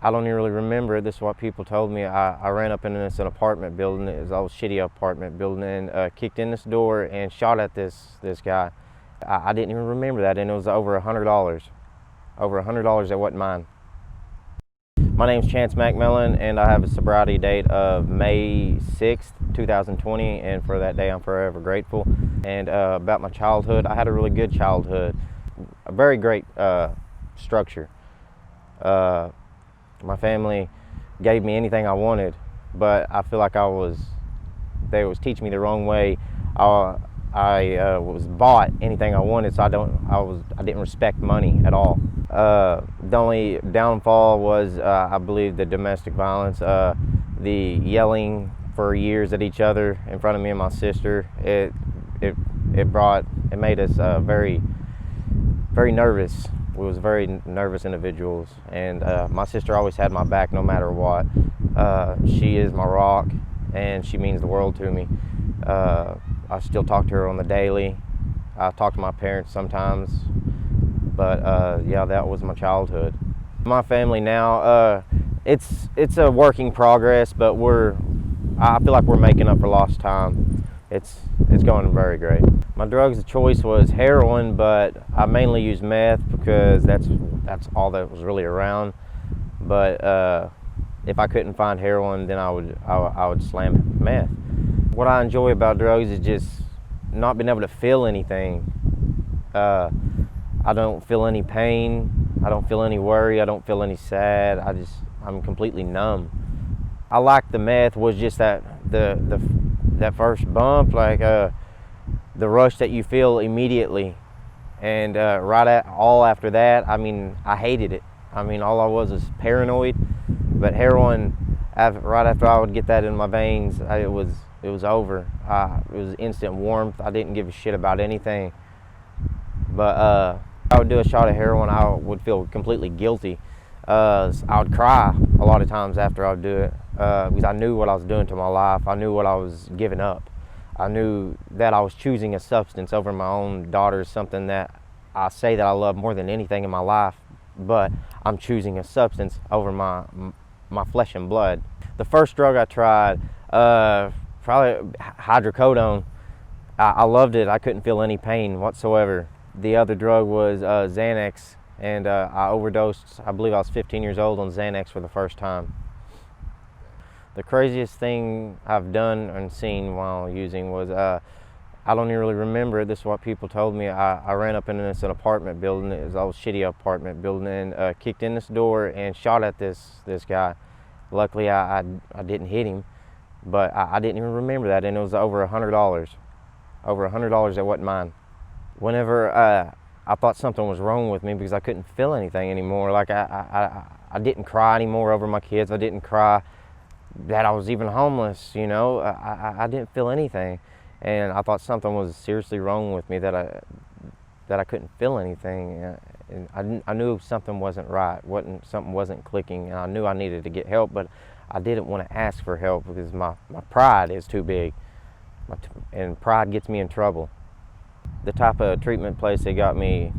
I don't even really remember it. This is what people told me. I ran up in an apartment building. It was an old shitty apartment building, and kicked in this door and shot at this guy. I didn't even remember that, and it was over $100. Over $100 that wasn't mine. My name's Chance McMillan, and I have a sobriety date of May 6th, 2020, and for that day I'm forever grateful. And about my childhood, I had a really good childhood, a very great structure. My family gave me anything I wanted, but I feel like they was teaching me the wrong way. I was bought anything I wanted, so I didn't respect money at all. The only downfall was, I believe, the domestic violence, the yelling for years at each other in front of me and my sister. It made us very nervous. We was very nervous individuals, and my sister always had my back no matter what. She is my rock, and she means the world to me. I still talk to her on the daily. I talk to my parents sometimes, but yeah, that was my childhood. My family now, it's a work in progress, but I feel like we're making up for lost time. It's going very great. My drugs of choice was heroin, but I mainly used meth because that's all that was really around. But if I couldn't find heroin, then I would slam meth. What I enjoy about drugs is just not being able to feel anything. I don't feel any pain. I don't feel any worry. I don't feel any sad. I'm completely numb. I like the meth was just that that first bump, like the rush that you feel immediately, and all after that, I mean, I hated it. I mean, all I was paranoid. But heroin, right after I would get that in my veins, it was over. It was instant warmth. I didn't give a shit about anything. But I would do a shot of heroin, I would feel completely guilty. I would cry a lot of times after I would do it, because I knew what I was doing to my life. I knew what I was giving up. I knew that I was choosing a substance over my own daughter, something that I say that I love more than anything in my life, but I'm choosing a substance over my flesh and blood. The first drug I tried, probably hydrocodone. I loved it. I couldn't feel any pain whatsoever. The other drug was Xanax, and I overdosed. I believe I was 15 years old on Xanax for the first time. The craziest thing I've done and seen while using was, I don't even really remember it. This is what people told me. I ran up in an apartment building. It was an old shitty apartment building, and kicked in this door and shot at this guy. Luckily, I didn't hit him, but I didn't even remember that, and it was over $100. Over $100 that wasn't mine. Whenever I thought something was wrong with me because I couldn't feel anything anymore. Like I didn't cry anymore over my kids. I didn't cry that I was even homeless, you know. I didn't feel anything, and I thought something was seriously wrong with me, that I couldn't feel anything, and I knew something wasn't right. Something wasn't clicking, and I knew I needed to get help, but I didn't want to ask for help because my pride is too big, and pride gets me in trouble. The type of treatment place that got me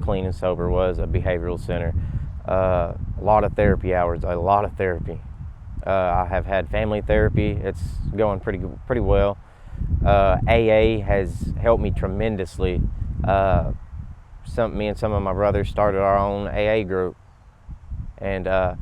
clean and sober was a behavioral center. A lot of therapy hours, a lot of therapy. I have had family therapy. It's going pretty well. AA has helped me tremendously. Me and some of my brothers started our own AA group, and I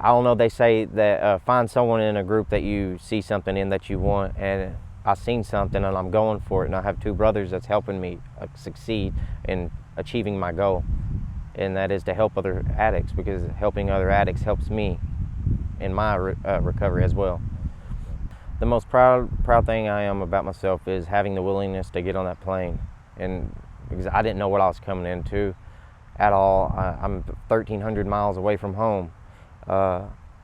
don't know. They say that find someone in a group that you see something in that you want, and I seen something and I'm going for it. And I have two brothers that's helping me succeed in achieving my goal, and that is to help other addicts, because helping other addicts helps me in my recovery as well. The most proud thing I am about myself is having the willingness to get on that plane, and because I didn't know what I was coming into at all. I'm 1,300 miles away from home.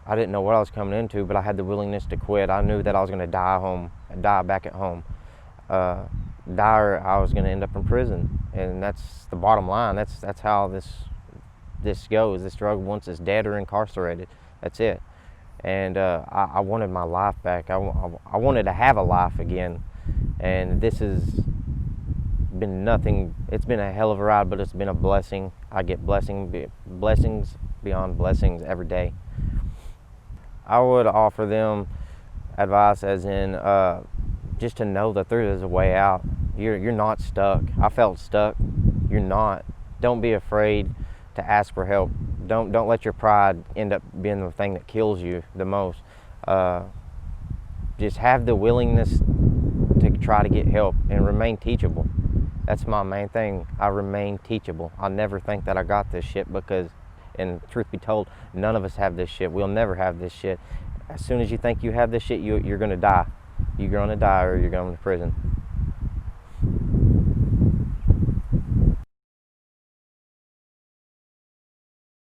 I didn't know what I was coming into, but I had the willingness to quit. I knew that I was going to die back at home, or I was going to end up in prison, and that's the bottom line. That's how this goes. This drug, once it's dead or incarcerated, that's it. And I wanted my life back. I wanted to have a life again, and this has been nothing. It's been a hell of a ride, but it's been a blessing. I get blessings beyond blessings every day. I would offer them advice as in just to know that there is a way out. You're not stuck. I felt stuck. You're not. Don't be afraid to ask for help. Don't let your pride end up being the thing that kills you the most. Just have the willingness to try to get help and remain teachable. That's my main thing. I remain teachable. I never think that I got this shit because, and truth be told, none of us have this shit. We'll never have this shit. As soon as you think you have this shit, you're gonna die. You're gonna die or you're going to prison.